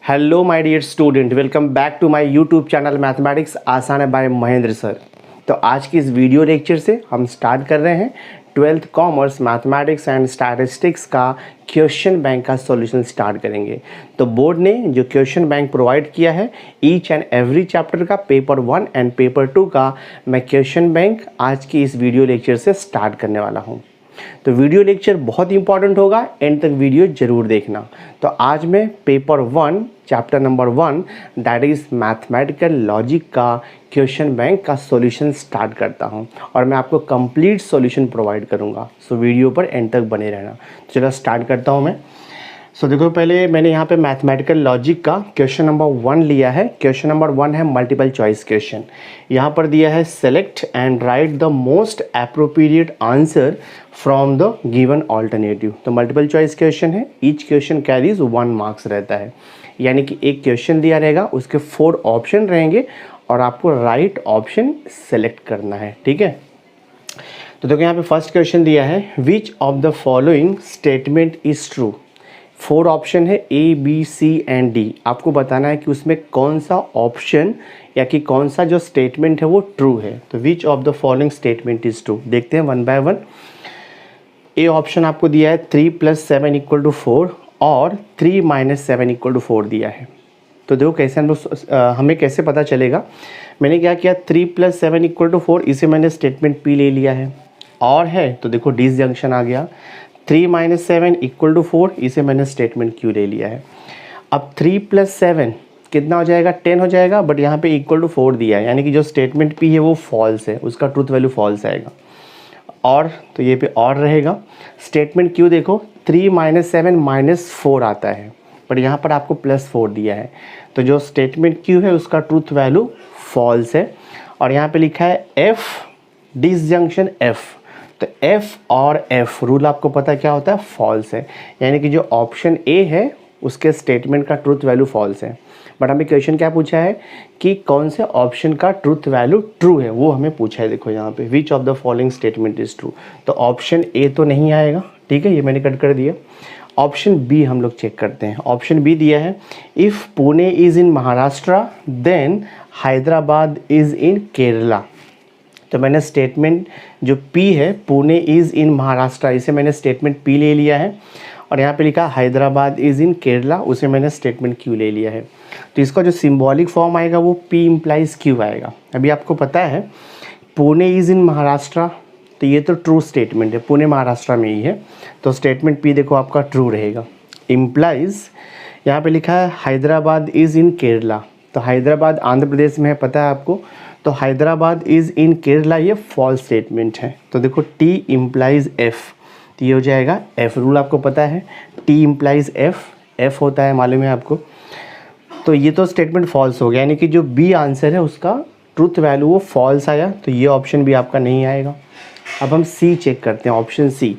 Hello my dear student, welcome back to my YouTube channel mathematics आसान है bye Mahendra sir. तो आज की इस वीडियो लेक्चर से हम स्टार्ट कर रहे हैं 12th commerce mathematics and statistics का क्वेश्चन बैंक का सॉल्यूशन स्टार्ट करेंगे। तो बोर्ड ने जो क्वेश्चन बैंक प्रोवाइड किया है ईच एंड एवरी चैप्टर का पेपर 1 एंड पेपर 2 का मैं क्वेश्चन बैंक आज की इस वीडियो लेक्चर से स्टार्ट करने वाला हूँ। तो वीडियो लेक्चर बहुत इंपॉर्टेंट होगा, एंड तक वीडियो जरूर देखना। तो आज मैं paper 1 chapter number 1 that is mathematical logic का क्वेश्चन बैंक का सॉल्यूशन स्टार्ट करता हूं और मैं आपको कंप्लीट सॉल्यूशन प्रोवाइड करूंगा। सो वीडियो पर एंड तक बने रहना। तो चलो स्टार्ट करता हूं मैं। सो देखो, पहले मैंने यहाँ पे मैथमेटिकल लॉजिक का क्वेश्चन नंबर 1 लिया है। क्वेश्चन नंबर 1 है मल्टीपल चॉइस क्वेश्चन। यहाँ पर दिया है select and right the most appropriate answer from the given alternative. तो मल्टीपल चॉइस क्वेश्चन है, ईच क्वेश्चन कैरीज 1 मार्क्स रहता है, यानी कि एक क्वेश्चन दिया रहेगा, उसके 4 ऑप्शन रहेंगे और आपको राइट ऑप्शन सेलेक्ट करना है। ठीक है, तो देखो यहाँ पे फर्स्ट क्वेश्चन दिया है which of the following statement is true. 4 option है A, B, C and D। आपको बताना है कि उसमें कौन सा ऑप्शन या कि कौन सा जो स्टेटमेंट है वो ट्रू है। तो विच of the following statement is true, देखते हैं 1 बाय 1। ए ऑप्शन आपको दिया है 3 + 7 = 4 और 3 - 7 = 4 दिया है। तो देखो कैसे हम लोग हमें कैसे पता चलेगा। मैंने क्या किया, 3 + 7 = 4, इसे मैंने स्टेटमेंट P ले लिया है। और है तो देखो डिसजंक्शन आ गया। 3 - 7 = 4, इसे मैंने स्टेटमेंट Q ले लिया है। अब 3 + 7 कितना हो जाएगा, 10 हो जाएगा, बट यहाँ पे =4 दिया है, यानी कि जो स्टेटमेंट P है वो फॉल्स है, उसका ट्रूथ वैल्यू फॉल्स आएगा। और तो ये पे और रहेगा। स्टेटमेंट Q देखो 3 - 7 - 4 आता है, बट यहाँ पर आपको +4 दिया है, तो जो स्टेटमेंट Q है उसका ट्रूथ वैल्यू फॉल्स है। और यहाँ पे लिखा है F डिसजंक्शन F, तो F और F रूल आपको पता है क्या होता है, फॉल्स है, यानी कि जो ऑप्शन A है उसके स्टेटमेंट का ट्रूथ वैल्यू फॉल्स है। बट हमें क्वेश्चन क्या पूछा है कि कौन से ऑप्शन का ट्रूथ वैल्यू ट्रू है, वो हमें पूछा है। देखो यहाँ पे विच of the following statement is true, तो ऑप्शन A तो नहीं आएगा। ठीक है, ये मैंने कट कर दिया। ऑप्शन B हम लोग चेक करते हैं। ऑप्शन B दिया है if Pune is in Maharashtra then Hyderabad is in Kerala. तो मैंने स्टेटमेंट जो P है पुणे इज़ इन महाराष्ट्र, इसे मैंने स्टेटमेंट P ले लिया है। और यहाँ पे लिखा हैदराबाद इज़ इन केरला, उसे मैंने स्टेटमेंट Q ले लिया है। तो इसका जो सिंबॉलिक फॉर्म आएगा वो P इम्प्लाइज Q आएगा। अभी आपको पता है पुणे इज़ इन महाराष्ट्र, तो ये तो ट्रू स्टेटमेंट है, पुणे महाराष्ट्र में ही है, तो स्टेटमेंट P देखो आपका ट्रू रहेगा। इम्प्लाइज यहाँ पे लिखा है हैदराबाद इज़ इन केरला, तो हैदराबाद आंध्र प्रदेश में है, पता है आपको, तो हैदराबाद इज़ इन केरला ये फॉल्स स्टेटमेंट है। तो देखो T इम्प्लाइज F, तो ये हो जाएगा F, रूल आपको पता है T इम्प्लाइज F होता है, मालूम है आपको। तो ये तो स्टेटमेंट फॉल्स हो गया, यानी कि जो B आंसर है उसका ट्रूथ वैल्यू वो फॉल्स आया, तो ये ऑप्शन भी आपका नहीं आएगा। अब हम C चेक करते हैं। ऑप्शन C,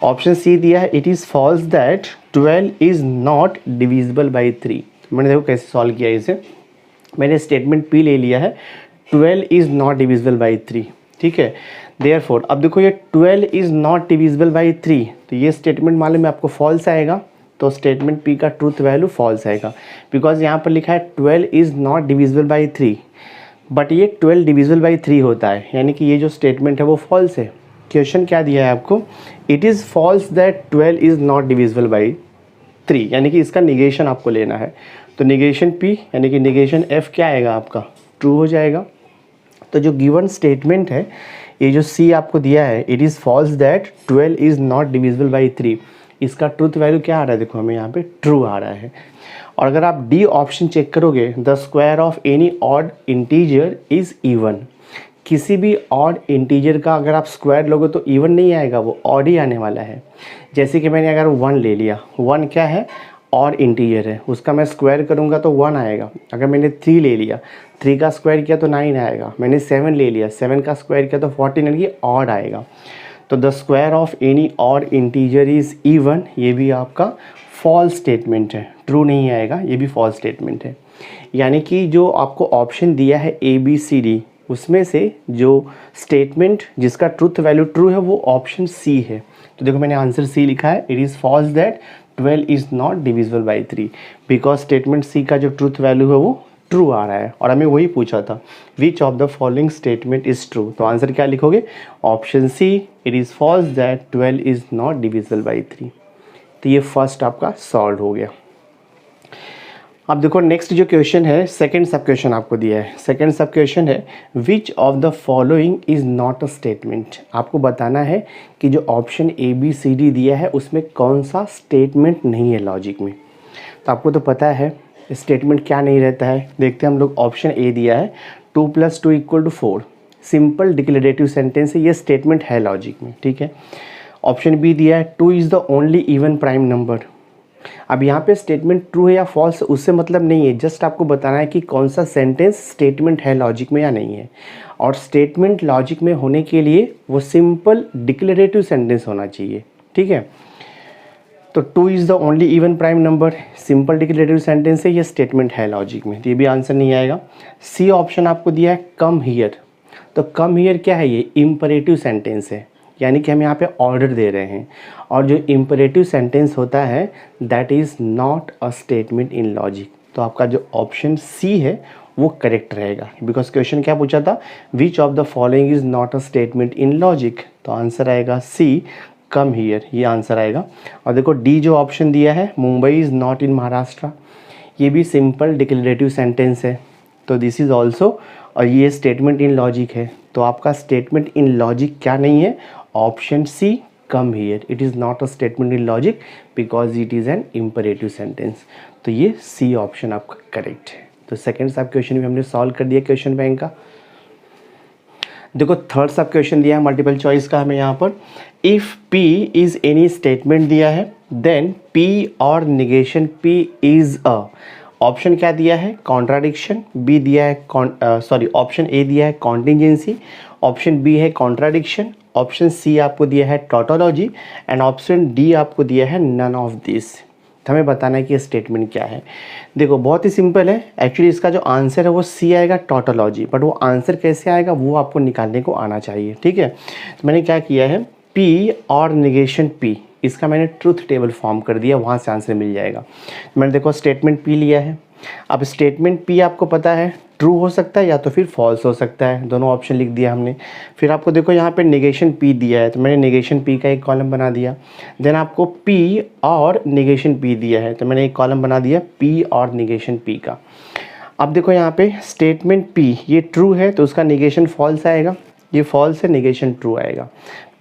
ऑप्शन C दिया है it is false that 12 is not divisible by 3। मैंने देखो कैसे सॉल्व किया इसे, मैंने स्टेटमेंट P ले लिया है 12 इज़ नॉट डिविजिबल बाई 3। ठीक है, देयरफॉर अब देखो ये 12 इज़ नॉट डिविजिबल बाई 3, तो ये स्टेटमेंट मालूम है आपको फॉल्स आएगा, तो स्टेटमेंट P का ट्रूथ वैल्यू फॉल्स आएगा, बिकॉज यहाँ पर लिखा है 12 is not divisible by 3, but ये 12 डिविजिबल बाई 3 होता है, यानी कि ये जो स्टेटमेंट है वो फॉल्स है। क्वेश्चन क्या दिया है आपको, it is false that 12 is not divisible by 3, यानी कि इसका निगेशन आपको लेना है। तो निगेशन P यानी कि निगेशन F क्या आएगा आपका, ट्रू हो जाएगा। तो जो गिवन स्टेटमेंट है, ये जो C आपको दिया है it is false that 12 is not divisible by 3, इसका ट्रूथ वैल्यू क्या आ रहा है, देखो हमें यहाँ पे ट्रू आ रहा है। और अगर आप D ऑप्शन चेक करोगे, the square of any odd integer is even, किसी भी ऑड इंटीजर का अगर आप स्क्वायर लोगे तो इवन नहीं आएगा, वो ऑड ही आने वाला है। जैसे कि मैंने अगर 1 ले लिया, 1 क्या है, और इंटीजर है, उसका मैं स्क्वायर करूंगा तो 1 आएगा। अगर मैंने 3 ले लिया, 3 का स्क्वायर किया तो 9 आएगा। मैंने 7 ले लिया, 7 का स्क्वायर किया तो 14, यानी कि ऑड आएगा। तो the square of any odd integer is even, ये भी आपका फॉल्स स्टेटमेंट है, ट्रू नहीं आएगा, ये भी फॉल्स स्टेटमेंट है। यानी कि जो आपको ऑप्शन दिया है ABCD, उसमें से जो स्टेटमेंट जिसका ट्रूथ वैल्यू ट्रू है वो ऑप्शन C है। तो देखो मैंने आंसर C लिखा है, it is false that 12 is not divisible by 3 because statement C का जो ट्रूथ वैल्यू है वो ट्रू आ रहा है और हमें वही पूछा था which of the following statement is true. तो आंसर क्या लिखोगे? Option C, it is false that 12 is not divisible by 3। तो ये फर्स्ट आपका सॉल्व हो गया। अब देखो नेक्स्ट जो क्वेश्चन है, सेकंड सब क्वेश्चन आपको दिया है। सेकंड सब क्वेश्चन है which of the following is not a statement. आपको बताना है कि जो option A B C D दिया है उसमें कौन सा स्टेटमेंट नहीं है लॉजिक में। तो आपको तो पता है स्टेटमेंट क्या नहीं रहता है। देखते हैं हम लोग। ऑप्शन ए दिया है 2 + 2 = 4, सिंपल डिक्लेरेटिव सेंटेंस है, ये स्टेटमेंट है लॉजिक में, ठीक है। ऑप्शन बी दिया है 2 is the only even prime number. अब यहाँ पे स्टेटमेंट ट्रू है या फॉल्स उससे मतलब नहीं है, जस्ट आपको बताना है कि कौन सा सेंटेंस स्टेटमेंट है लॉजिक में या नहीं है। और स्टेटमेंट लॉजिक में होने के लिए वो सिंपल डिक्लेरेटिव सेंटेंस होना चाहिए, ठीक है। तो 2 is the only even prime number, simple declarative sentence है, ये स्टेटमेंट है लॉजिक में, तो ये भी आंसर नहीं आएगा। सी ऑप्शन आपको दिया है कम हियर। तो कम हियर क्या है? ये इम्परेटिव सेंटेंस है, यानी कि हम यहाँ पे ऑर्डर दे रहे हैं और जो इम्परेटिव सेंटेंस होता है that is not a statement in logic. तो आपका जो ऑप्शन सी है वो करेक्ट रहेगा बिकॉज क्वेश्चन क्या पूछा था? Which of the following is not a statement in logic. तो आंसर आएगा सी, कम हियर, ये आंसर आएगा। और देखो डी जो ऑप्शन दिया है मुंबई इज़ नॉट इन महाराष्ट्र, ये भी सिंपल डिक्लेरेटिव सेंटेंस है, तो दिस इज़ ऑल्सो, और ये स्टेटमेंट इन लॉजिक है। तो आपका स्टेटमेंट इन लॉजिक क्या नहीं है? Option C, come here, it is not a statement in logic because it is an imperative sentence. तो ये सी ऑप्शन आपका करेक्ट है। तो सेकेंड सब क्वेश्चन भी हमने सॉल्व कर दिया क्वेश्चन बैंक का। देखो थर्ड सब क्वेश्चन दिया है मल्टीपल चॉइस का हमें यहाँ पर। If P is any statement दिया है देन P और negation P is a. Option क्या दिया है? कॉन्ट्राडिक्शन। बी दिया है ऑप्शन ए दिया है कॉन्टिजेंसी, ऑप्शन बी है कॉन्ट्राडिक्शन, ऑप्शन सी आपको दिया है टोटोलॉजी एंड ऑप्शन डी आपको दिया है नन ऑफ दिस। तो हमें बताना है कि ये स्टेटमेंट क्या है। देखो बहुत ही सिंपल है, एक्चुअली इसका जो आंसर है वो सी आएगा टोटोलॉजी, बट वो आंसर कैसे आएगा वो आपको निकालने को आना चाहिए, ठीक है। तो मैंने क्या किया है, पी और निगेशन पी, इसका मैंने ट्रूथ टेबल फॉर्म कर दिया, वहाँ से आंसर मिल जाएगा। तो मैंने देखो स्टेटमेंट पी लिया है। अब स्टेटमेंट पी आपको पता है ट्रू हो सकता है या तो फिर फॉल्स हो सकता है, दोनों ऑप्शन लिख दिया हमने। फिर आपको देखो यहाँ पे निगेशन पी दिया है तो मैंने निगेशन पी का एक कॉलम बना दिया। देन आपको पी और निगेशन पी दिया है तो मैंने एक कॉलम बना दिया पी और निगेशन पी का। अब देखो यहाँ पे स्टेटमेंट पी ये ट्रू है तो उसका निगेशन फॉल्स आएगा, ये फॉल्स है, निगेशन ट्रू आएगा।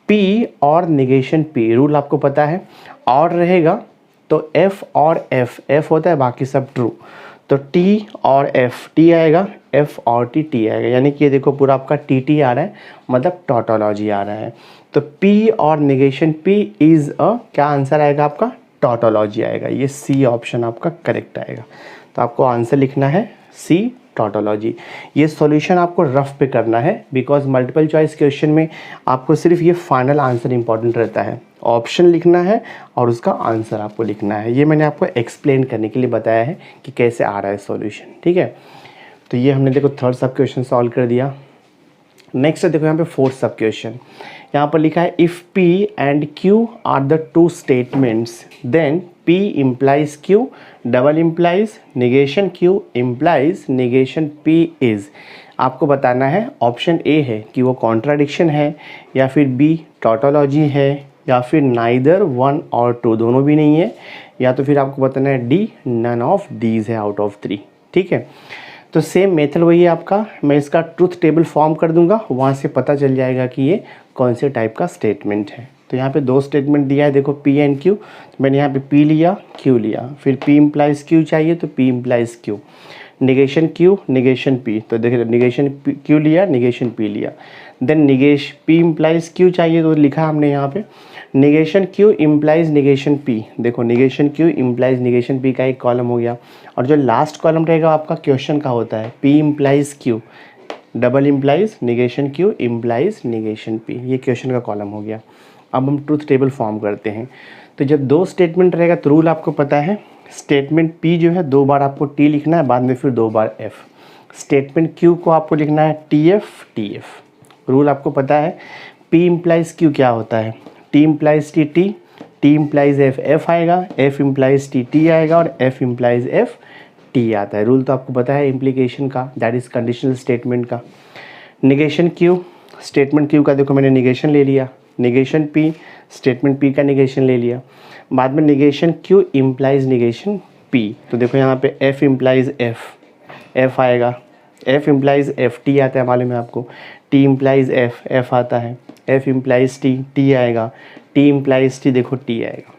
पी और निगेशन पी, रूल आपको पता है, और रहेगा तो एफ और एफ होता है, बाकी सब ट्रू। तो टी और एफ, टी आएगा, एफ और टी आएगा, यानी कि ये देखो पूरा आपका टी आ रहा है, मतलब टोटोलॉजी आ रहा है। तो पी और निगेशन पी इज़ अ, क्या आंसर आएगा आपका? टोटोलॉजी आएगा। ये सी ऑप्शन आपका करेक्ट आएगा। तो आपको आंसर लिखना है सी, टोटोलॉजी। ये सॉल्यूशन आपको रफ पे करना है बिकॉज मल्टीपल चॉइस क्वेश्चन में आपको सिर्फ ये फाइनल आंसर इंपॉर्टेंट रहता है, ऑप्शन लिखना है और उसका आंसर आपको लिखना है। ये मैंने आपको एक्सप्लेन करने के लिए बताया है कि कैसे आ रहा है सॉल्यूशन, ठीक है। तो ये हमने देखो थर्ड सब क्वेश्चन सॉल्व कर दिया। नेक्स्ट देखो यहाँ पे फोर्थ सब क्वेश्चन, यहाँ पर लिखा है if P and Q are the two statements then P implies Q, double implies negation Q implies negation P is. आपको बताना है ऑप्शन ए है कि वो कॉन्ट्राडिक्शन है, या फिर बी टोटोलॉजी है, या फिर नाइदर वन और टू, दोनों भी नहीं है, या तो फिर आपको बताना है डी नन ऑफ दीज है आउट ऑफ 3, ठीक है। तो सेम मेथड वही है आपका, मैं इसका ट्रूथ टेबल फॉर्म कर दूंगा, वहाँ से पता चल जाएगा कि ये कौन से टाइप का स्टेटमेंट है। तो यहाँ पे दो स्टेटमेंट दिया है देखो P एंड Q, तो मैंने यहाँ पे P लिया Q लिया, फिर P इम्प्लाइज Q चाहिए तो P implies Q, negation Q negation P, तो देखिए निगेशन Q लिया निगेशन P लिया। देन P इम्प्लाइज Q चाहिए तो लिखा हमने यहाँ पे negation Q implies negation P, देखो negation Q implies negation P का एक कॉलम हो गया। और जो लास्ट कॉलम रहेगा आपका क्वेश्चन का होता है P implies Q, double implies negation Q implies negation P, ये क्वेश्चन का कॉलम हो गया। अब हम ट्रूथ टेबल फॉर्म करते हैं। तो जब दो स्टेटमेंट रहेगा तो रूल आपको पता है, स्टेटमेंट P जो है 2 बार आपको T लिखना है, बाद में फिर 2 बार F। स्टेटमेंट Q को आपको लिखना है TF। रूल आपको पता है P इम्प्लाइज Q क्या होता है, T implies T, T implies F F आएगा, एफ इम्प्लाइज टी टी आएगा और एफ इम्प्लाइज एफ टी आता है। रूल तो आपको पता है इम्प्लीकेशन का, दैट इज़ कंडीशनल स्टेटमेंट का। निगेशन क्यू, स्टेटमेंट क्यू का देखो मैंने निगेशन ले लिया, निगेशन पी, स्टेटमेंट पी का निगेशन ले लिया, बाद में negation Q implies negation P. तो देखो यहाँ पे एफ इम्प्लाइज एफ, एफ आएगा, एफ इम्प्लाइज एफ टी आता है मालूम है आपको, टी इम्प्लाइज एफ, एफ आता है, एफ इम्प्लाइज टी, टी आएगा, टी इम्प्लाइज टी देखो टी आएगा।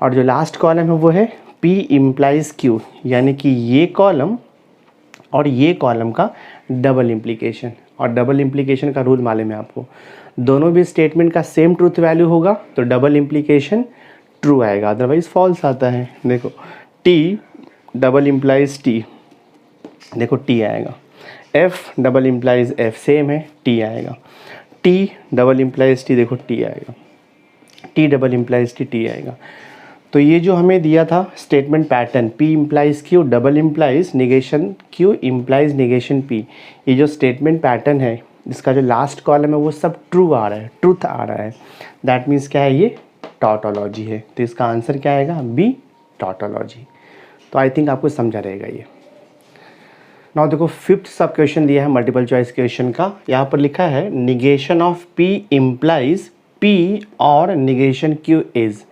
और जो लास्ट कॉलम है वो है पी इम्प्लाइज क्यू, यानी कि ये कॉलम और ये कॉलम का डबल इम्प्लीकेशन। और डबल इम्प्लीकेशन का रूल मालूम है आपको, दोनों भी स्टेटमेंट का सेम ट्रूथ वैल्यू होगा तो डबल इम्प्लीकेशन ट्रू आएगा, अदरवाइज फॉल्स आता है। देखो टी डबल इम्प्लाइज टी, देखो टी आएगा, F double implies F same है, टी आएगा, टी डबल इम्प्लाइज टी देखो टी आएगा, T double implies T T आएगा। तो ये जो हमें दिया था statement pattern, P implies Q double implies negation Q implies negation P, ये जो स्टेटमेंट पैटर्न है इसका जो लास्ट कॉलम है वो सब ट्रू आ रहा है, ट्रूथ आ रहा है, दैट मीन्स क्या है, ये टॉटोलॉजी है। तो इसका आंसर क्या आएगा, बी टॉटोलॉजी। तो आई थिंक आपको समझा रहेगा ये। नाउ देखो फिफ्थ सब क्वेश्चन दिया है मल्टीपल चॉइस क्वेश्चन का, यहाँ पर लिखा है negation of P implies P और निगेशन क्यू इज।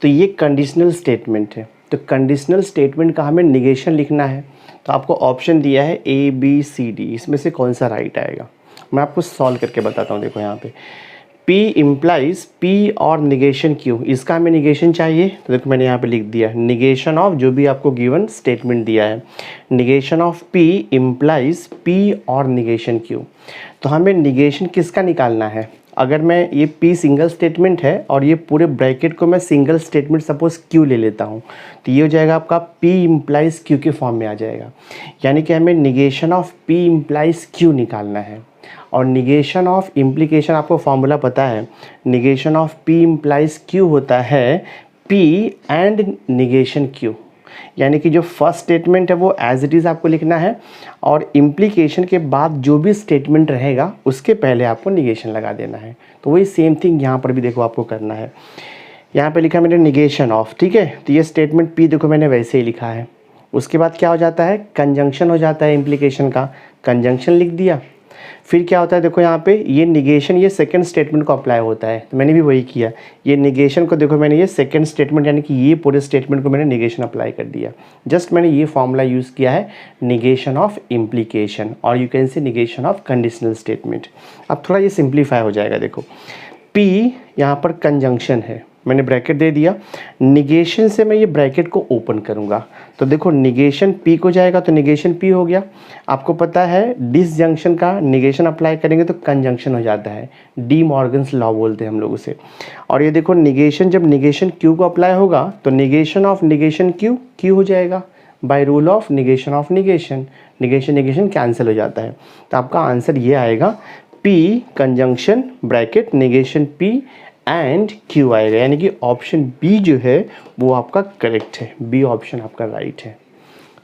तो ये कंडीशनल स्टेटमेंट है, तो कंडीशनल स्टेटमेंट का हमें निगेशन लिखना है। तो आपको ऑप्शन दिया है ए बी सी डी, इसमें से कौन सा राइट आएगा, मैं आपको सॉल्व करके बताता हूँ। देखो यहाँ पे P इम्प्लाइज P और निगेशन Q, इसका हमें निगेशन चाहिए। तो देखो मैंने यहाँ पे लिख दिया निगेशन ऑफ जो भी आपको गिवन स्टेटमेंट दिया है, negation of P implies P और निगेशन Q। तो हमें निगेशन किसका निकालना है, अगर मैं ये P सिंगल स्टेटमेंट है और ये पूरे ब्रैकेट को मैं सिंगल स्टेटमेंट सपोज Q ले लेता हूँ, तो ये हो जाएगा आपका P इम्प्लाइज Q के फॉर्म में आ जाएगा। यानी कि हमें negation of P implies Q निकालना है। और निगेशन ऑफ इम्प्लीकेशन आपको फॉर्मूला पता है, negation of P implies Q होता है P एंड निगेशन Q। यानी कि जो फर्स्ट स्टेटमेंट है वो एज इट इज़ आपको लिखना है और इम्प्लीकेशन के बाद जो भी स्टेटमेंट रहेगा उसके पहले आपको निगेशन लगा देना है। तो वही सेम थिंग यहाँ पर भी देखो आपको करना है। यहाँ पे लिखा मैंने निगेशन ऑफ, ठीक है, तो ये स्टेटमेंट P देखो मैंने वैसे ही लिखा है। उसके बाद क्या हो जाता है, कंजंक्शन हो जाता है इम्प्लीकेशन का, कंजंक्शन लिख दिया। फिर क्या होता है, देखो यहाँ पे ये निगेशन ये सेकंड स्टेटमेंट को अप्लाई होता है, तो मैंने भी वही किया, ये निगेशन को देखो मैंने ये सेकंड स्टेटमेंट यानी कि ये पूरे स्टेटमेंट को मैंने निगेशन अप्लाई कर दिया। जस्ट मैंने ये फॉर्मूला यूज़ किया है निगेशन ऑफ इम्प्लीकेशन, और you can say negation of conditional statement. अब थोड़ा ये सिंप्लीफाई हो जाएगा। देखो P यहाँ पर कंजंक्शन है, मैंने ब्रैकेट दे दिया, निगेशन से मैं ये ब्रैकेट को ओपन करूँगा तो देखो निगेशन P को जाएगा तो निगेशन P हो गया। आपको पता है डिसजंक्शन का निगेशन अप्लाई करेंगे तो कंजंक्शन हो जाता है, डी मॉर्गन्स लॉ बोलते हैं हम लोग उसे। और ये देखो निगेशन जब निगेशन Q को अप्लाई होगा तो negation of negation Q Q हो जाएगा by rule of negation, negation negation cancel हो जाता है। तो आपका आंसर ये आएगा P conjunction bracket negation P and Q आएगा, यानी कि ऑप्शन बी जो है वो आपका करेक्ट है, बी ऑप्शन आपका राइट है।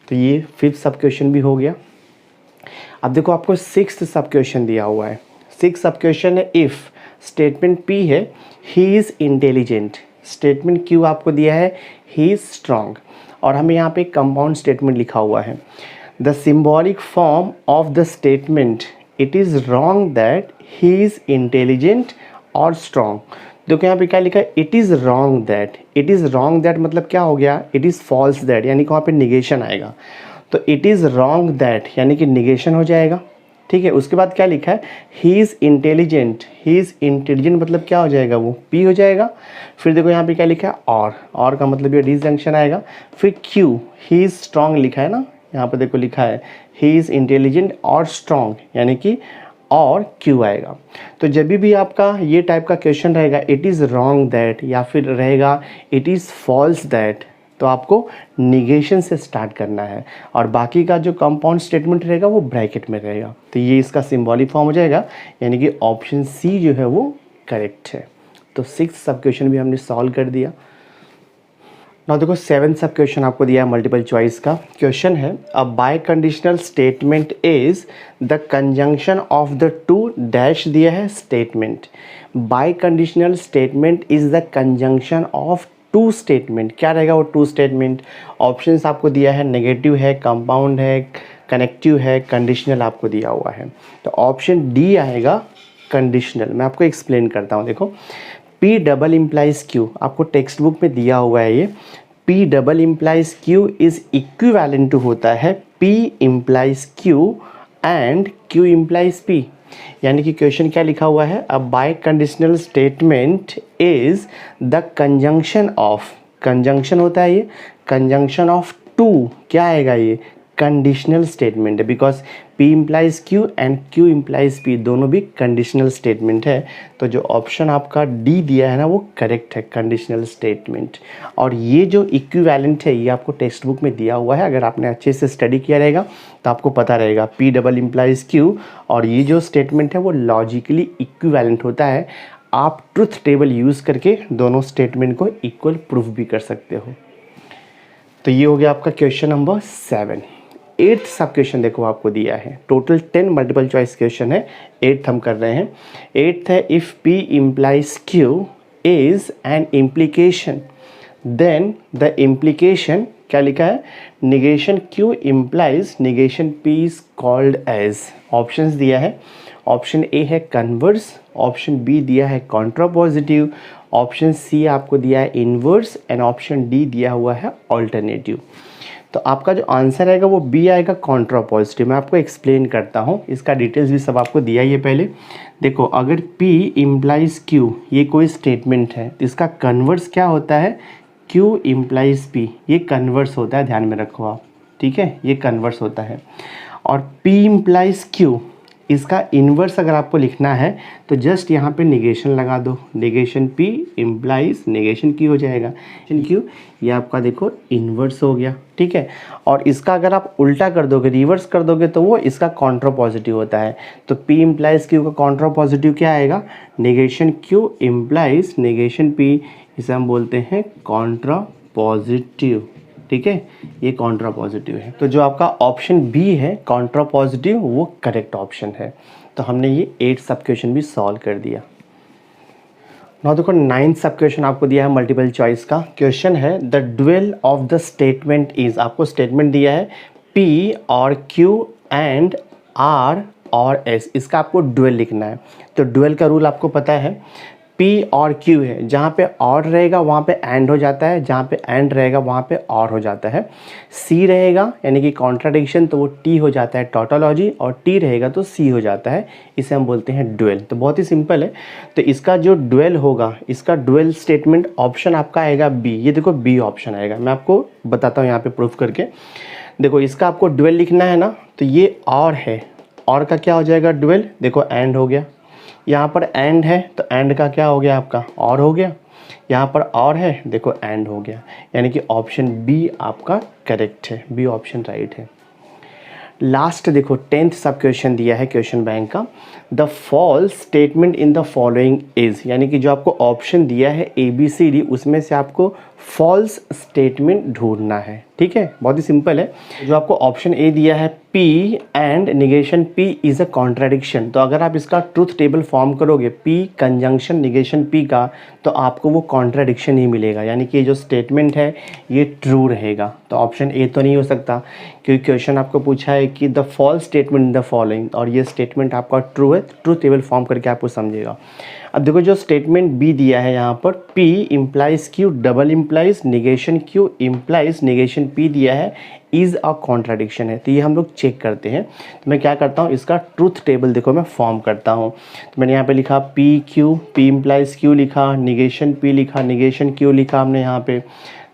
तो ये फिफ्थ सब क्वेश्चन भी हो गया। अब देखो आपको सिक्स्थ सब क्वेश्चन दिया हुआ है। सिक्स्थ सब क्वेश्चन है इफ़ स्टेटमेंट P है he is intelligent, statement Q आपको दिया है ही इज़ स्ट्रॉन्ग, और हमें यहाँ पे एक कंपाउंड स्टेटमेंट लिखा हुआ है। The symbolic form of the statement it is wrong that he is intelligent और स्ट्रॉन्ग। देखो यहाँ पे क्या लिखा है, it is wrong that, it is wrong that मतलब क्या हो गया, इट इज़ फॉल्स दैट, यानी कि वहाँ पे निगेशन आएगा। तो इट इज़ रॉन्ग दैट यानी कि निगेशन हो जाएगा, ठीक है। उसके बाद क्या लिखा है, he is intelligent, he is intelligent मतलब क्या हो जाएगा, वो P हो जाएगा। फिर देखो यहाँ पे क्या लिखा है, और का मतलब ये डिसजंक्शन आएगा। फिर Q, ही इज़ स्ट्रॉन्ग लिखा है ना, यहाँ पर देखो लिखा है ही इज़ इंटेलिजेंट और स्ट्रॉन्ग, यानी कि और Q आएगा। तो जब भी आपका ये टाइप का क्वेश्चन रहेगा इट इज़ रॉन्ग दैट या फिर रहेगा इट इज़ फॉल्स दैट, तो आपको निगेशन से स्टार्ट करना है और बाकी का जो कंपाउंड स्टेटमेंट रहेगा वो ब्रैकेट में रहेगा। तो ये इसका सिंबॉलिक फॉर्म हो जाएगा, यानी कि ऑप्शन सी जो है वो करेक्ट है। तो सिक्स्थ सब क्वेश्चन भी हमने सॉल्व कर दिया। ना देखो 7 सब क्वेश्चन आपको दिया है मल्टीपल चॉइस का। क्वेश्चन है a biconditional statement is the conjunction of the two dash दिया है statement. Biconditional statement is the conjunction of two statement. क्या रहेगा वो टू स्टेटमेंट? ऑप्शंस आपको दिया है, नेगेटिव है, कंपाउंड है, कनेक्टिव है, कंडीशनल आपको दिया हुआ है। तो ऑप्शन डी आएगा कंडीशनल। मैं आपको एक्सप्लेन करता हूँ। देखो P डबल इम्प्लाइज Q, आपको टेक्स्ट बुक में दिया हुआ है ये। P double implies Q is equivalent to होता है P implies Q and Q implies P। यानी कि क्वेश्चन क्या लिखा हुआ है, a biconditional statement is the conjunction of, conjunction होता है ये, कंजंक्शन ऑफ टू, क्या आएगा ये कंडीशनल स्टेटमेंट है, because P implies Q and Q implies P दोनों भी कंडीशनल स्टेटमेंट है। तो जो ऑप्शन आपका डी दिया है ना वो करेक्ट है, कंडीशनल स्टेटमेंट। और ये जो इक्विवेलेंट है ये आपको टेक्स्ट बुक में दिया हुआ है। अगर आपने अच्छे से स्टडी किया रहेगा तो आपको पता रहेगा P डबल इम्प्लाइज Q और ये जो स्टेटमेंट है वो लॉजिकली इक्विवेलेंट होता है। आप ट्रुथ टेबल यूज़ करके दोनों स्टेटमेंट को इक्वल प्रूफ भी कर सकते हो। तो ये हो गया आपका क्वेश्चन नंबर 7। 8th सब क्वेश्चन देखो आपको दिया है, टोटल 10 मल्टीपल चॉइस क्वेश्चन है, 8th हम कर रहे हैं। 8th है if P implies Q is an implication then the implication, क्या लिखा है, negation Q implies negation P is called as. Options दिया है, ऑप्शन ए है कन्वर्स, ऑप्शन बी दिया है कॉन्ट्रापॉजिटिव, ऑप्शन सी आपको दिया है इन्वर्स एंड ऑप्शन डी दिया हुआ है ऑल्टरनेटिव। तो आपका जो आंसर आएगा वो बी आएगा कॉन्ट्रापॉजिटिव। मैं आपको एक्सप्लेन करता हूँ, इसका डिटेल्स भी सब आपको दिया ही है पहले। देखो अगर P इम्प्लाइज Q ये कोई स्टेटमेंट है तो इसका कन्वर्स क्या होता है, Q इम्प्लाइज P, ये कन्वर्स होता है, ध्यान में रखो आप, ठीक है, ये कन्वर्स होता है। और P इम्प्लाइज Q इसका इन्वर्स अगर आपको लिखना है तो जस्ट यहाँ पे निगेशन लगा दो, negation P implies negation Q हो जाएगा, Q ये आपका देखो इन्वर्स हो गया, ठीक है। और इसका अगर आप उल्टा कर दोगे, रिवर्स कर दोगे तो वो इसका कॉन्ट्रापॉजिटिव होता है। तो P इम्प्लाइज Q का कॉन्ट्रापॉजिटिव क्या आएगा, negation Q implies negation P, इसे हम बोलते हैं कॉन्ट्रापॉजिटिव, ठीक है, ये कॉन्ट्रापॉजिटिव है। तो जो आपका ऑप्शन बी है कॉन्ट्रापॉजिटिव वो करेक्ट ऑप्शन है। तो हमने ये 8 सब क्वेश्चन भी सॉल्व कर दिया। ना देखो 9th सब क्वेश्चन आपको दिया है मल्टीपल चॉइस का। क्वेश्चन है the dual of the statement is, आपको स्टेटमेंट दिया है P और Q एंड R और S, इसका आपको ड्यूल लिखना है। तो ड्यूल का रूल आपको पता है, P और Q है, जहाँ पे और रहेगा वहाँ पे एंड हो जाता है, जहाँ पे एंड रहेगा वहाँ पे और हो जाता है। C रहेगा यानी कि कॉन्ट्राडिक्शन तो वो T हो जाता है टॉटोलॉजी, और T रहेगा तो C हो जाता है, इसे हम बोलते हैं ड्यूल। तो बहुत ही सिंपल है। तो इसका जो ड्यूल होगा, इसका ड्यूल स्टेटमेंट ऑप्शन आपका आएगा B। ये देखो B ऑप्शन आएगा, मैं आपको बताता हूँ यहाँ पर प्रूफ करके। देखो इसका आपको ड्यूल लिखना है ना, तो ये और है, और का क्या हो जाएगा ड्यूल, देखो एंड हो गया, यहाँ पर एंड है तो एंड का क्या हो गया आपका और हो गया, यहाँ पर और है देखो एंड हो गया, यानी कि ऑप्शन बी आपका करेक्ट है, बी ऑप्शन राइट है। लास्ट देखो 10th सब क्वेश्चन दिया है क्वेश्चन बैंक का, the false statement in the following is, यानी कि जो आपको ऑप्शन दिया है ABCD उसमें से आपको फॉल्स स्टेटमेंट ढूंढना है, ठीक है, बहुत ही सिंपल है। जो आपको ऑप्शन ए दिया है P and negation P is a contradiction, तो अगर आप इसका ट्रूथ टेबल फॉर्म करोगे P कंजंक्शन निगेशन P का, तो आपको वो कॉन्ट्राडिक्शन ही मिलेगा, यानी कि जो स्टेटमेंट है ये ट्रू रहेगा। तो ऑप्शन ए तो नहीं हो सकता, क्योंकि क्वेश्चन आपको पूछा है कि the false statement in the following, और ये स्टेटमेंट आपका ट्रू है, ट्रूथ टेबल फॉर्म करके आपको समझेगा। अब देखो जो स्टेटमेंट बी दिया है यहाँ पर P implies Q double implies negation Q implies negation P दिया है, इज़ अ कॉन्ट्राडिक्शन है। तो ये हम लोग चेक करते हैं। तो मैं क्या करता हूँ, इसका ट्रूथ टेबल देखो मैं फॉर्म करता हूँ। तो मैंने यहाँ पे लिखा P इम्प्लाइज Q लिखा, निगेशन P लिखा, निगेशन Q लिखा हमने यहाँ पे,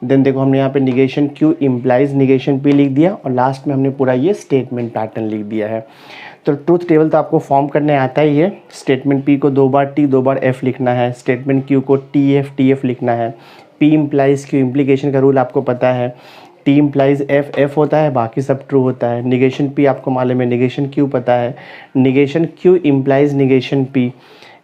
देन देखो हमने यहाँ पे negation Q implies negation P लिख दिया, और लास्ट में हमने पूरा ये स्टेटमेंट पैटर्न लिख दिया है। तो ट्रूथ टेबल तो आपको फॉर्म करने आता ही है। स्टेटमेंट P को 2 बार T 2 बार F लिखना है, स्टेटमेंट Q को TF लिखना है, P इम्प्लाइज Q इम्प्लीकेशन का रूल आपको पता है, T इम्प्लाइज F होता है, बाकी सब ट्रू होता है। निगेशन P आपको मालूम है, निगेशन Q पता है, negation Q implies negation P,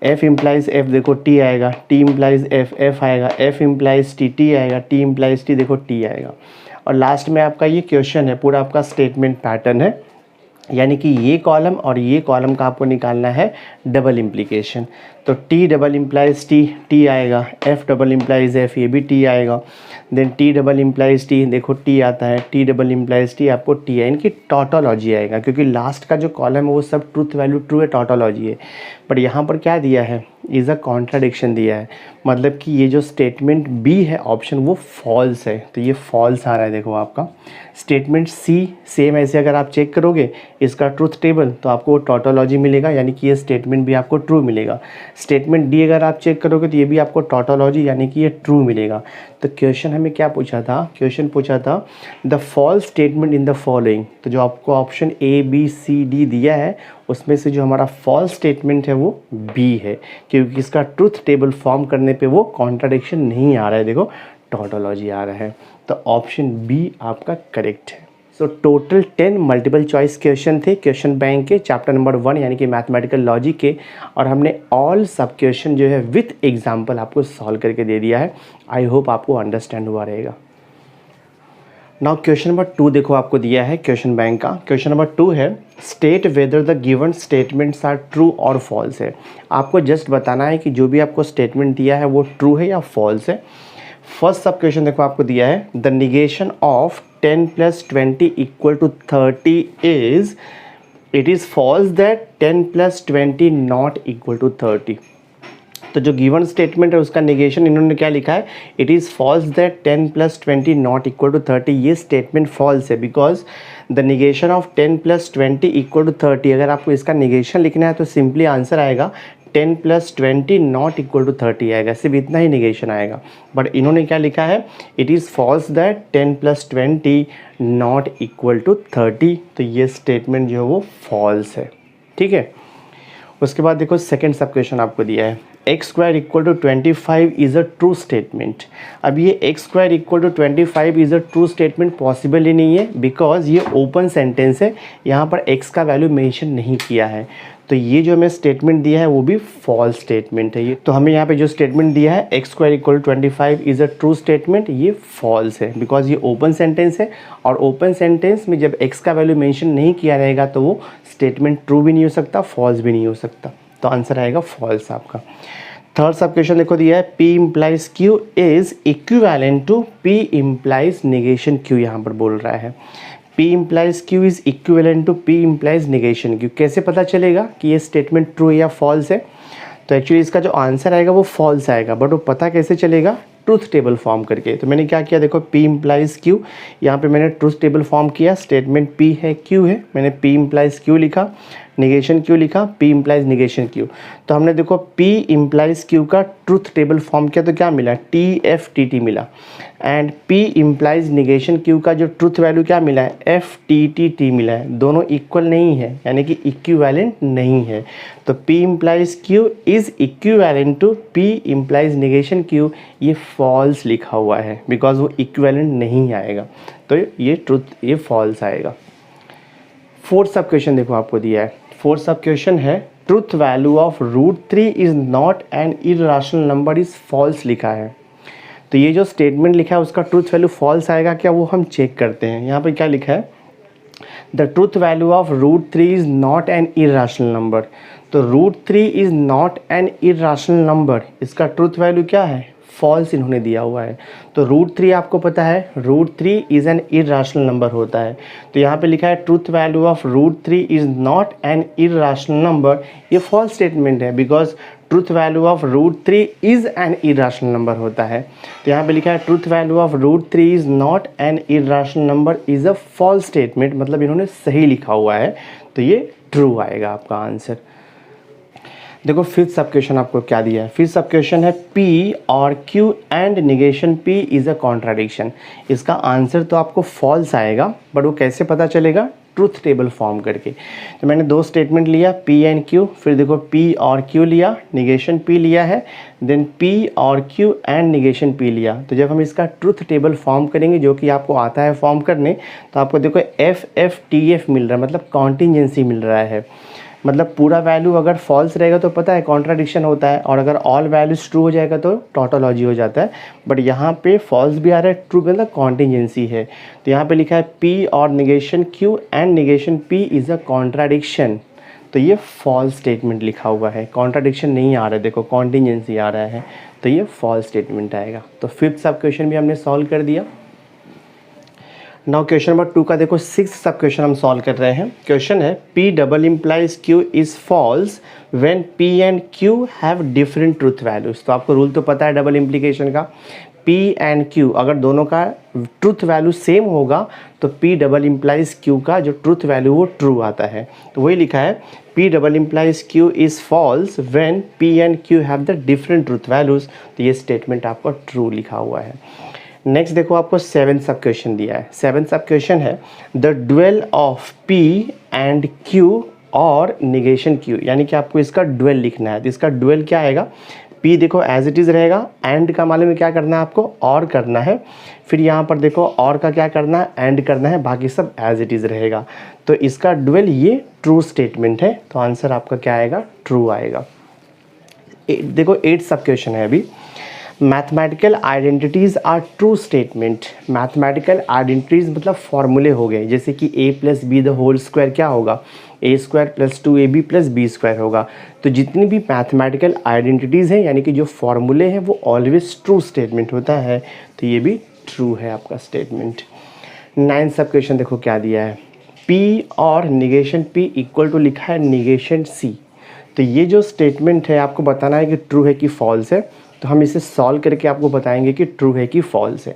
F implies F देखो टी आएगा, टी इम्प्लाइज एफ एफ आएगा, एफ इम्प्लाइज टी टी आएगा, टी इम्प्लाइज टी देखो टी आएगा। और लास्ट में आपका ये क्वेश्चन है, पूरा आपका स्टेटमेंट पैटर्न है, यानी कि ये कॉलम और ये कॉलम का आपको निकालना है डबल इम्प्लीकेशन। तो T double implies T, T आएगा, एफ डबल इम्प्लाइज एफ, ये भी टी आएगा, then T double implies T देखो टी आता है, टी डबल इम्प्लाइज टी आपको टी है, इनकी टॉटोलॉजी आएगा, क्योंकि लास्ट का जो कॉलम है वो सब ट्रूथ वैल्यू ट्रू है, टॉटोलॉजी है। बट यहाँ पर क्या दिया है, इज़ अ कॉन्ट्राडिक्शन दिया है, मतलब कि ये जो स्टेटमेंट बी है ऑप्शन वो फॉल्स है, तो ये फॉल्स आ रहा है। देखो आपका स्टेटमेंट सी सेम ऐसे अगर आप चेक करोगे इसका ट्रूथ टेबल तो आपको टॉटोलॉजी मिलेगा, यानी कि ये स्टेटमेंट भी आपको ट्रू मिलेगा। स्टेटमेंट डी अगर आप चेक करोगे तो ये भी आपको टॉटोलॉजी यानी कि ये ट्रू मिलेगा। तो क्वेश्चन हमें क्या पूछा था, क्वेश्चन पूछा था the false statement in the following. तो जो आपको option A B C D दिया है उसमें से जो हमारा फॉल्स स्टेटमेंट है वो बी है, क्योंकि इसका ट्रूथ टेबल फॉर्म करने पे वो कॉन्ट्राडिक्शन नहीं आ रहा है, देखो टॉटोलॉजी आ रहा है। तो ऑप्शन बी आपका करेक्ट है। So total 10 multiple choice question थे क्वेश्चन बैंक के चैप्टर नंबर 1 यानी कि मैथमेटिकल लॉजिक के, और हमने ऑल सब क्वेश्चन जो है विथ एग्जाम्पल आपको सॉल्व करके दे दिया है। आई होप आपको अंडरस्टैंड हुआ रहेगा। नाउ क्वेश्चन नंबर 2 देखो आपको दिया है क्वेश्चन बैंक का। क्वेश्चन नंबर 2 है state whether the given statements are true और फॉल्स है। आपको जस्ट बताना है कि जो भी आपको स्टेटमेंट दिया है वो ट्रू है या फॉल्स है। फर्स्ट सब क्वेश्चन देखो आपको दिया है the negation of 10 + 20 = 30 is, it is false that 10 + 20 not equal to 30। तो जो गिवन स्टेटमेंट है उसका निगेशन इन्होंने क्या लिखा है, it is false that 10 + 20 not equal to 30। ये स्टेटमेंट फॉल्स है बिकॉज द निगेशन ऑफ 10 + 20 = 30। अगर आपको इसका निगेशन लिखना है तो सिंपली आंसर आएगा 10 + 20 नॉट इक्वल टू 30 आएगा, सिर्फ इतना ही निगेशन आएगा। बट इन्होंने क्या लिखा है, it is false that 10 + 20 not equal to 30। तो ये स्टेटमेंट जो है वो फॉल्स है, ठीक है। उसके बाद देखो सेकेंड सब क्वेश्चन आपको दिया है x² = 25 is a true statement. अब ये x² = 25 is a true statement possible ही नहीं है, बिकॉज ये ओपन सेंटेंस है, यहाँ पर x का वैल्यू मेंशन नहीं किया है। तो ये जो हमें स्टेटमेंट दिया है वो भी फॉल्स स्टेटमेंट है। ये तो हमें यहाँ पे जो स्टेटमेंट दिया है x² = 25 is a true statement, ये फॉल्स है बिकॉज ये ओपन सेंटेंस है, और ओपन सेंटेंस में जब x का वैल्यू मेंशन नहीं किया रहेगा तो वो स्टेटमेंट ट्रू भी नहीं हो सकता, फॉल्स भी नहीं हो सकता। तो आंसर आएगा फॉल्स आपका। थर्ड सब क्वेश्चन देखो दिया है P implies Q is equivalent to P implies negation Q, यहाँ पर बोल रहा है P implies Q is equivalent to P implies negation Q। कैसे पता चलेगा कि ये स्टेटमेंट ट्रू या फॉल्स है? तो एक्चुअली इसका जो आंसर आएगा वो फॉल्स आएगा, बट वो पता कैसे चलेगा, ट्रूथ टेबल फॉर्म करके। तो मैंने क्या किया, देखो P इम्प्लाइज Q, यहाँ पे मैंने ट्रूथ टेबल फॉर्म किया, स्टेटमेंट P है Q है, मैंने P इम्प्लाइज Q लिखा, निगेशन Q लिखा, P इम्प्लाइज निगेशन Q। तो हमने देखो P इम्प्लाइज Q का ट्रूथ टेबल फॉर्म किया तो क्या मिला, TFTT मिला, and P implies negation Q का जो ट्रूथ वैल्यू क्या मिला है, FTTT मिला है। दोनों इक्वल नहीं है, यानी कि इक्विवेलेंट नहीं है। तो P implies Q is equivalent to P implies negation Q, ये फॉल्स लिखा हुआ है बिकॉज वो इक्विवेलेंट नहीं आएगा, तो ये ट्रूथ, ये फॉल्स आएगा। फोर्थ सब क्वेश्चन देखो आपको दिया है, फोर्थ सब क्वेश्चन है truth value of √3 is not an irrational number is false लिखा है। तो ये जो स्टेटमेंट लिखा है उसका ट्रूथ वैल्यू फॉल्स आएगा क्या, वो हम चेक करते हैं। यहाँ पे क्या लिखा है, the truth value of √3 is not an irrational number. तो √3 is not an irrational number, इसका ट्रूथ वैल्यू क्या है, फॉल्स इन्होंने दिया हुआ है। तो √3 आपको पता है, √3 इज़ एन इररेशनल नंबर होता है। तो यहाँ पे लिखा है truth value of √3 is not an irrational number, ये फॉल्स स्टेटमेंट है because truth value of √3 is an irrational number होता है। तो यहाँ पे लिखा है truth value of √3 is not an irrational number is a false statement, मतलब इन्होंने सही लिखा हुआ है, तो ये ट्रू आएगा आपका आंसर। देखो फिफ्थ सब क्वेश्चन आपको क्या दिया है, फिफ्थ सब क्वेश्चन है P और Q and negation P is a contradiction. इसका आंसर तो आपको फॉल्स आएगा, बट वो कैसे पता चलेगा, ट्रूथ टेबल फॉर्म करके। तो मैंने दो स्टेटमेंट लिया P एंड Q, फिर देखो P और Q लिया, निगेशन P लिया है, देन P और Q एंड निगेशन P लिया। तो जब हम इसका ट्रूथ टेबल फॉर्म करेंगे, जो कि आपको आता है फॉर्म करने, तो आपको देखो FFTF मिल रहा है, मतलब कॉन्टिजेंसी मिल रहा है। मतलब पूरा वैल्यू अगर फॉल्स रहेगा तो पता है कॉन्ट्राडिक्शन होता है, और अगर ऑल वैल्यूज ट्रू हो जाएगा तो टॉटोलॉजी हो जाता है। बट यहाँ पे फॉल्स भी आ रहा है, ट्रू मतलब कॉन्टिजेंसी है। तो यहाँ पे लिखा है पी और negation Q and negation P is a contradiction, तो ये फॉल्स स्टेटमेंट लिखा हुआ है, कॉन्ट्राडिक्शन नहीं आ रहा है, देखो कॉन्टिजेंसी आ रहा है, तो ये फॉल्स स्टेटमेंट आएगा। तो फिफ्थ सब क्वेश्चन भी हमने सॉल्व कर दिया। नाउ क्वेश्चन नंबर 2 का देखो सिक्स सब क्वेश्चन हम सॉल्व कर रहे हैं। क्वेश्चन है P double implies Q is false when P and Q have different truth values. तो आपको रूल तो पता है डबल इम्प्लीकेशन का, P एंड Q अगर दोनों का ट्रूथ वैल्यू सेम होगा तो P डबल इम्प्लाइज Q का जो ट्रूथ वैल्यू वो ट्रू आता है। तो वही लिखा है P double implies Q is false when P and Q have the different truth values. तो ये स्टेटमेंट आपका ट्रू लिखा हुआ है। नेक्स्ट देखो आपको सेवन सब क्वेश्चन दिया है। सेवन सब क्वेश्चन है the dual of P and Q और निगेशन Q, यानी कि आपको इसका ड्वेल लिखना है। तो इसका ड्वेल क्या आएगा, P देखो एज इट इज़ रहेगा, एंड का मालूम है क्या करना है आपको, और करना है, फिर यहाँ पर देखो और का क्या करना है, एंड करना है, बाकी सब एज इट इज़ रहेगा। तो इसका ड्वेल ये ट्रू स्टेटमेंट है, तो आंसर आपका क्या आएगा, ट्रू आएगा। देखो एट सब क्वेश्चन है अभी। Mathematical identities are true statement. Mathematical identities मतलब फॉर्मूले हो गए, जैसे कि a plus b the whole square क्या होगा, a square plus 2ab plus b square होगा। तो जितनी भी मैथमेटिकल आइडेंटिटीज़ हैं यानी कि जो फॉर्मूले हैं वो ऑलवेज ट्रू स्टेटमेंट होता है, तो ये भी ट्रू है आपका स्टेटमेंट। नाइन सब क्वेश्चन देखो क्या दिया है, p और निगेशन p इक्वल टू लिखा है निगेशन c। तो ये जो स्टेटमेंट है आपको बताना है कि ट्रू है कि फॉल्स है, तो हम इसे सॉल्व करके आपको बताएंगे कि ट्रू है कि फॉल्स है।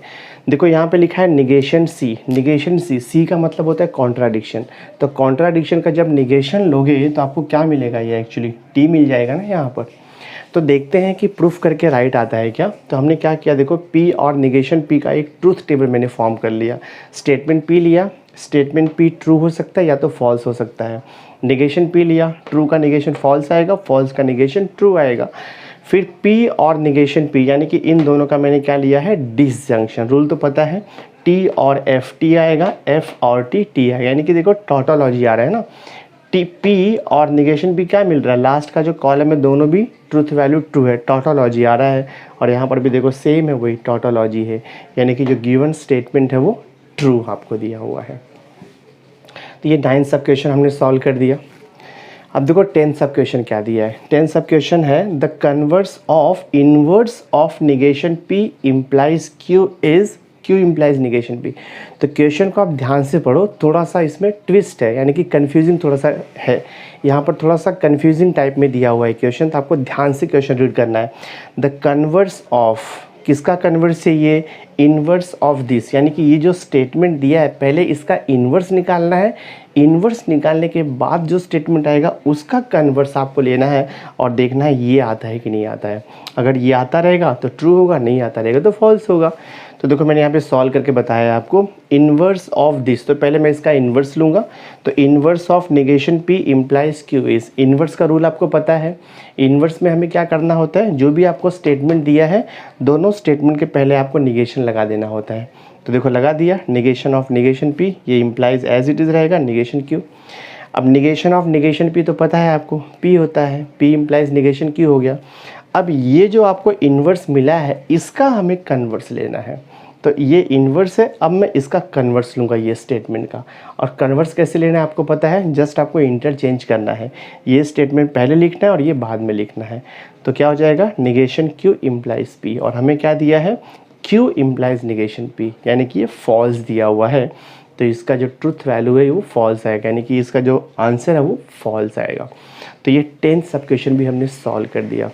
देखो यहाँ पे लिखा है निगेशन सी, निगेशन सी, सी का मतलब होता है कॉन्ट्राडिक्शन। तो कॉन्ट्राडिक्शन का जब निगेशन लोगे तो आपको क्या मिलेगा, ये एक्चुअली टी मिल जाएगा ना यहाँ पर। तो देखते हैं कि प्रूफ करके राइट आता है क्या। तो हमने क्या किया, देखो पी और निगेशन पी का एक ट्रूथ टेबल मैंने फॉर्म कर लिया। स्टेटमेंट पी लिया, स्टेटमेंट पी ट्रू हो सकता है या तो फॉल्स हो सकता है। निगेशन पी लिया, ट्रू का निगेशन फॉल्स आएगा, फॉल्स का निगेशन ट्रू आएगा। फिर P और निगेशन P यानी कि इन दोनों का मैंने क्या लिया है, डिसजंक्शन। रूल तो पता है T और F, T आएगा, F और T, T आएगा, यानी कि देखो टॉटोलॉजी आ रहा है ना। P और निगेशन P क्या मिल रहा है, लास्ट का जो कॉलम है दोनों भी ट्रूथ वैल्यू ट्रू है, टॉटोलॉजी आ रहा है। और यहाँ पर भी देखो सेम है, वही टॉटोलॉजी है, यानी कि जो गिवन स्टेटमेंट है वो ट्रू आपको दिया हुआ है। तो ये 9 सब क्वेश्चन हमने सॉल्व कर दिया। अब देखो 10 सब क्वेश्चन क्या दिया है। 10 सब क्वेश्चन है the converse of inverse of negation P implies Q is, Q implies negation P। तो क्वेश्चन को आप ध्यान से पढ़ो, थोड़ा सा इसमें ट्विस्ट है, यानी कि कन्फ्यूजिंग थोड़ा सा है, यहाँ पर थोड़ा सा कन्फ्यूजिंग टाइप में दिया हुआ है क्वेश्चन, तो आपको ध्यान से क्वेश्चन रीड करना है। द कन्वर्स ऑफ, किसका कन्वर्स है ये, इन्वर्स ऑफ दिस, यानी कि ये जो स्टेटमेंट दिया है पहले इसका इन्वर्स निकालना है, इन्वर्स निकालने के बाद जो स्टेटमेंट आएगा उसका कन्वर्स आपको लेना है और देखना है ये आता है कि नहीं आता है। अगर ये आता रहेगा तो ट्रू होगा, नहीं आता रहेगा तो फॉल्स होगा। तो देखो मैंने यहाँ पे सॉल्व करके बताया आपको, इन्वर्स ऑफ दिस, तो पहले मैं इसका इन्वर्स लूँगा। तो inverse of negation P implies Q is, inverse का रूल आपको पता है। इन्वर्स में हमें क्या करना होता है, जो भी आपको स्टेटमेंट दिया है दोनों स्टेटमेंट के पहले आपको निगेशन लगा देना होता है। तो देखो लगा दिया, निगेशन ऑफ निगेशन P, ये इम्प्लाइज एज इट इज़ रहेगा निगेशन Q। अब निगेशन ऑफ निगेशन P तो पता है आपको P होता है, P इम्प्लाइज निगेशन Q हो गया। अब ये जो आपको इन्वर्स मिला है इसका हमें कन्वर्स लेना है। तो ये इन्वर्स है, अब मैं इसका कन्वर्स लूँगा ये स्टेटमेंट का। और कन्वर्स कैसे लेना है आपको पता है, जस्ट आपको इंटरचेंज करना है, ये स्टेटमेंट पहले लिखना है और ये बाद में लिखना है। तो क्या हो जाएगा, निगेशन Q इम्प्लाइज P, और हमें क्या दिया है, Q इम्प्लाइज निगेशन P, यानी कि ये फॉल्स दिया हुआ है। तो इसका जो ट्रूथ वैल्यू है वो फॉल्स आएगा, यानी कि इसका जो आंसर है वो फॉल्स आएगा। तो ये 10 सब क्वेश्चन भी हमने सॉल्व कर दिया।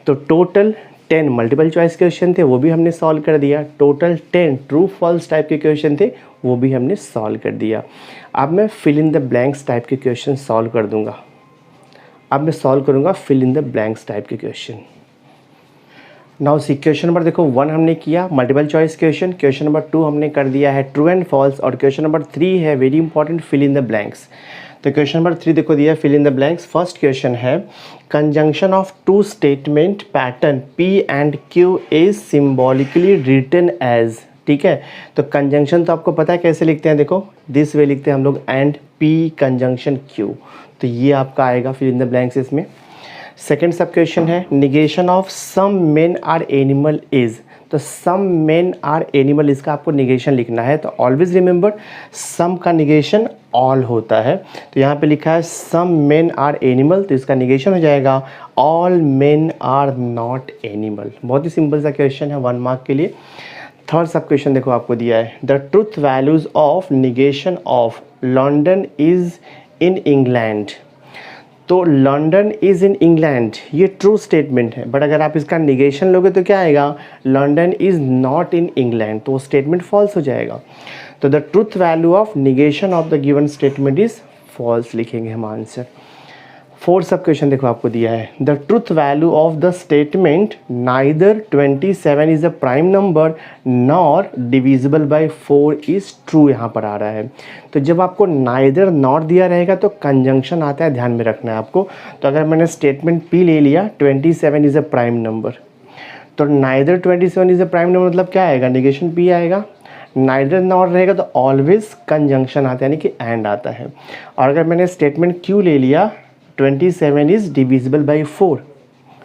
तो टोटल 10 मल्टीपल चॉइस क्वेश्चन थे वो भी हमने सॉल्व कर दिया। टोटल 10 ट्रू फॉल्स टाइप के क्वेश्चन थे वो भी हमने सॉल्व कर दिया। अब मैं fill in the blanks type के क्वेश्चन सॉल्व कर दूंगा। अब मैं सॉल्व करूंगा fill in the blanks type के question. Now see question number देखो 1 हमने किया multiple choice question, question number 2 हमने कर दिया है ट्रू एंड फॉल्स, और क्वेश्चन नंबर 3 है very important fill in the blanks. तो क्वेश्चन नंबर 3 देखो दिया fill in the blanks. First question है conjunction of two statement pattern P and Q is symbolically written as, ठीक है। तो conjunction तो आपको पता है कैसे लिखते हैं, देखो दिस वे लिखते हैं हम लोग, एंड P कंजंक्शन Q। तो ये आपका आएगा फिल इन द ब्लैंक्स इसमें। सेकेंड सब क्वेश्चन है negation of some men are animal is. तो सम मेन आर एनिमल, इसका आपको निगेशन लिखना है। तो ऑलवेज रिमेंबर सम का निगेशन ऑल होता है। तो यहाँ पे लिखा है सम मेन आर एनिमल, तो इसका निगेशन हो जाएगा all men are not animal. बहुत ही सिंपल सा क्वेश्चन है 1 मार्क के लिए। थर्ड सब क्वेश्चन देखो आपको दिया है the truth values of negation of London is in England. तो लंदन इज़ इन इंग्लैंड, ये ट्रू स्टेटमेंट है, बट अगर आप इसका निगेशन लोगे तो क्या आएगा, London is not in England, तो वो स्टेटमेंट फॉल्स हो जाएगा। तो the truth value of negation of the given statement is false लिखेंगे हम आंसर। फोर्थ सब क्वेश्चन देखो आपको दिया है the truth value of the statement neither 27 is a prime number nor divisible by 4 is true, यहाँ पर आ रहा है। तो जब आपको नाइदर नॉट दिया रहेगा तो कंजंक्शन आता है, ध्यान में रखना है आपको। तो अगर मैंने स्टेटमेंट पी ले लिया 27 इज़ अ प्राइम नंबर, तो neither 27 is a prime number मतलब क्या आएगा, निगेशन पी आएगा। नाइदर नॉट रहेगा तो ऑलवेज कंजंक्शन आता है, यानी कि एंड आता है। और अगर मैंने स्टेटमेंट क्यू ले लिया 27 इज़ डिविजिबल बाई 4,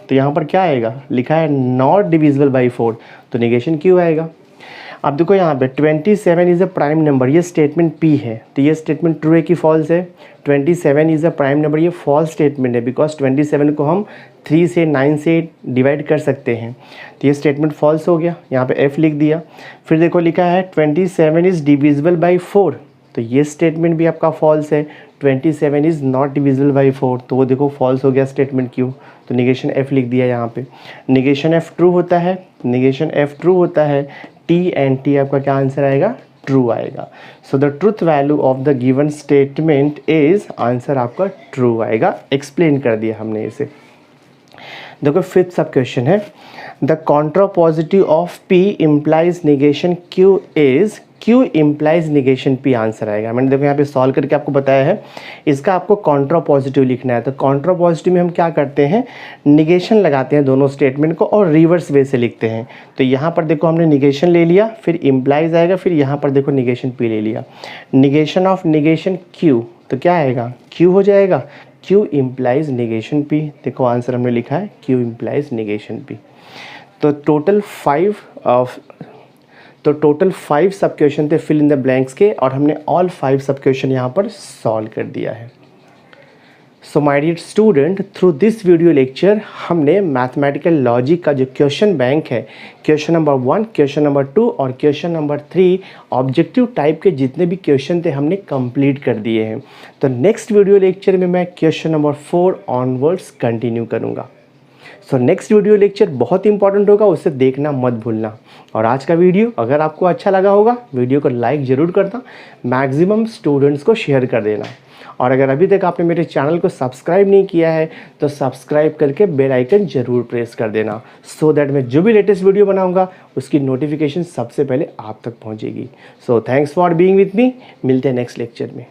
तो यहाँ पर क्या आएगा, लिखा है नॉट डिविजिबल बाई 4, तो निगेशन क्यों आएगा। अब देखो यहाँ पे 27 इज़ अ प्राइम नंबर, ये स्टेटमेंट पी है, तो ये स्टेटमेंट ट्रू है कि फॉल्स है। 27 इज़ अ प्राइम नंबर, ये फॉल्स स्टेटमेंट है, बिकॉज 27 को हम 3 से 9 से डिवाइड कर सकते हैं, तो ये स्टेटमेंट फॉल्स हो गया। यहाँ पे एफ लिख दिया। फिर देखो लिखा है 27 इज़ डिविजिबल बाई 4, तो ये स्टेटमेंट भी आपका फॉल्स है। 27 इज़ नॉट डिविजिबल बाई 4, तो वो देखो फॉल्स हो गया स्टेटमेंट क्यों, तो निगेशन एफ लिख दिया यहाँ पे। निगेशन एफ ट्रू होता है, निगेशन एफ ट्रू होता है, टी एंड टी आपका क्या आंसर आएगा, ट्रू आएगा। So the truth value of the given statement is, answer आपका ट्रू आएगा। एक्सप्लेन कर दिया हमने इसे। देखो फिफ्थ सब क्वेश्चन है the contrapositive of P implies negation Q is, Q implies negation P answer आएगा। मैंने देखो यहाँ पे सॉल्व करके आपको बताया है, इसका आपको कॉन्ट्रापॉजिटिव लिखना है। तो कॉन्ट्रापॉजिटिव में हम क्या करते हैं, निगेशन लगाते हैं दोनों स्टेटमेंट को और रिवर्स वे से लिखते हैं। तो यहाँ पर देखो हमने निगेशन ले लिया, फिर इम्प्लाइज आएगा, फिर यहाँ पर देखो निगेशन पी ले लिया। निगेशन ऑफ निगेशन क्यू, तो क्या आएगा, क्यू हो जाएगा। क्यू इम्प्लाइज निगेशन पी, देखो आंसर हमने लिखा है क्यू इम्प्लाइज निगेशन पी। तो टोटल 5 सब क्वेश्चन थे फिल इन द ब्लैंक्स के, और हमने ऑल 5 सब क्वेश्चन यहाँ पर सॉल्व कर दिया है। So my dear student, through this video lecture हमने मैथमेटिकल लॉजिक का जो क्वेश्चन बैंक है, क्वेश्चन नंबर 1, क्वेश्चन नंबर 2 और क्वेश्चन नंबर 3 ऑब्जेक्टिव टाइप के जितने भी क्वेश्चन थे हमने कंप्लीट कर दिए हैं। तो नेक्स्ट वीडियो लेक्चर में मैं क्वेश्चन नंबर 4 ऑनवर्ड्स कंटिन्यू करूँगा। सो नेक्स्ट वीडियो लेक्चर बहुत इंपॉर्टेंट होगा, उसे देखना मत भूलना। और आज का वीडियो अगर आपको अच्छा लगा होगा, वीडियो को लाइक ज़रूर करना, मैक्सिमम स्टूडेंट्स को शेयर कर देना। और अगर अभी तक आपने मेरे चैनल को सब्सक्राइब नहीं किया है तो सब्सक्राइब करके बेल आइकन ज़रूर प्रेस कर देना, सो दैट मैं जो भी लेटेस्ट वीडियो बनाऊंगा उसकी नोटिफिकेशन सबसे पहले आप तक पहुंचेगी। So thanks for being with me, मिलते हैं नेक्स्ट लेक्चर में।